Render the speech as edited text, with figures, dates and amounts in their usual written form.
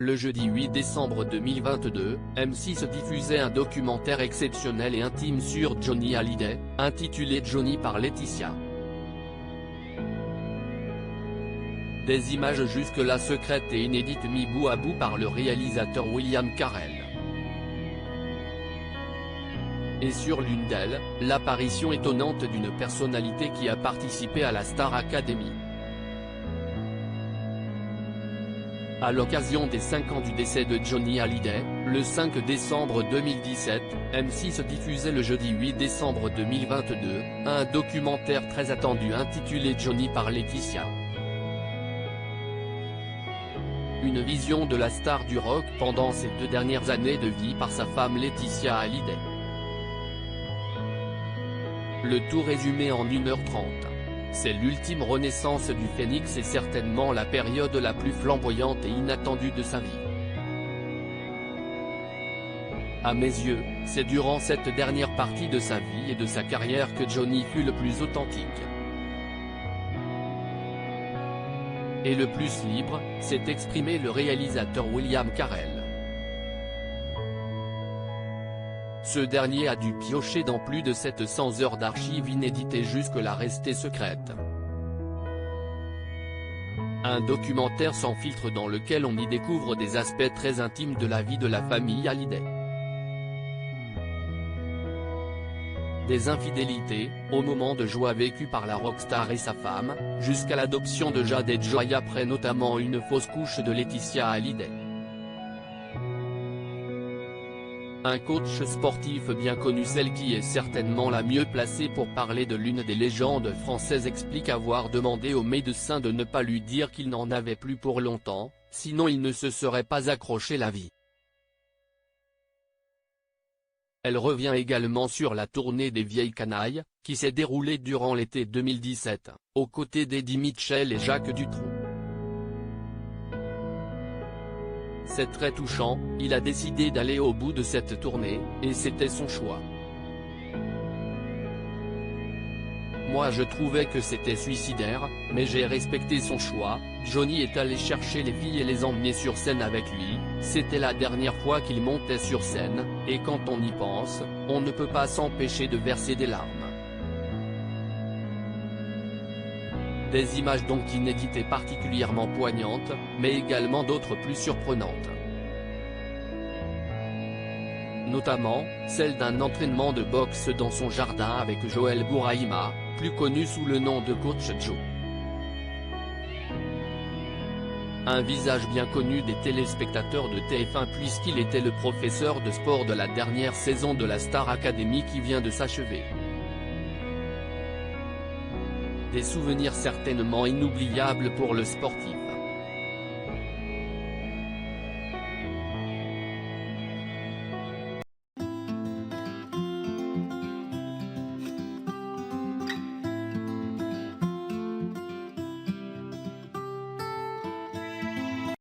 Le jeudi 8 décembre 2022, M6 diffusait un documentaire exceptionnel et intime sur Johnny Hallyday, intitulé Johnny par Laetitia. Des images jusque-là secrètes et inédites mises bout à bout par le réalisateur William Carell. Et sur l'une d'elles, l'apparition étonnante d'une personnalité qui a participé à la Star Academy. À l'occasion des 5 ans du décès de Johnny Hallyday, le 5 décembre 2017, M6 diffusait le jeudi 8 décembre 2022, un documentaire très attendu intitulé Johnny par Laetitia. Une vision de la star du rock pendant ses 2 dernières années de vie par sa femme Laetitia Hallyday. Le tout résumé en 1h30. C'est l'ultime renaissance du phénix et certainement la période la plus flamboyante et inattendue de sa vie. À mes yeux, c'est durant cette dernière partie de sa vie et de sa carrière que Johnny fut le plus authentique. Et le plus libre, s'est exprimé le réalisateur William Carell. Ce dernier a dû piocher dans plus de 700 heures d'archives inédites et jusque-là restées secrètes. Un documentaire sans filtre dans lequel on y découvre des aspects très intimes de la vie de la famille Hallyday. Des infidélités, au moment de joie vécu par la rockstar et sa femme, jusqu'à l'adoption de Jade et Joy après notamment une fausse couche de Laetitia Hallyday. Un coach sportif bien connu, celle qui est certainement la mieux placée pour parler de l'une des légendes françaises, explique avoir demandé au médecin de ne pas lui dire qu'il n'en avait plus pour longtemps, sinon il ne se serait pas accroché la vie. Elle revient également sur la tournée des Vieilles Canailles, qui s'est déroulée durant l'été 2017, aux côtés d'Eddie Mitchell et Jacques Dutronc. C'est très touchant, il a décidé d'aller au bout de cette tournée, et c'était son choix. Moi je trouvais que c'était suicidaire, mais j'ai respecté son choix. Johnny est allé chercher les filles et les emmener sur scène avec lui, c'était la dernière fois qu'il montait sur scène, et quand on y pense, on ne peut pas s'empêcher de verser des larmes. Des images donc inédites et particulièrement poignantes, mais également d'autres plus surprenantes. Notamment, celle d'un entraînement de boxe dans son jardin avec Joël Bourahima, plus connu sous le nom de Coach Joe. Un visage bien connu des téléspectateurs de TF1 puisqu'il était le professeur de sport de la dernière saison de la Star Academy qui vient de s'achever. Des souvenirs certainement inoubliables pour le sportif.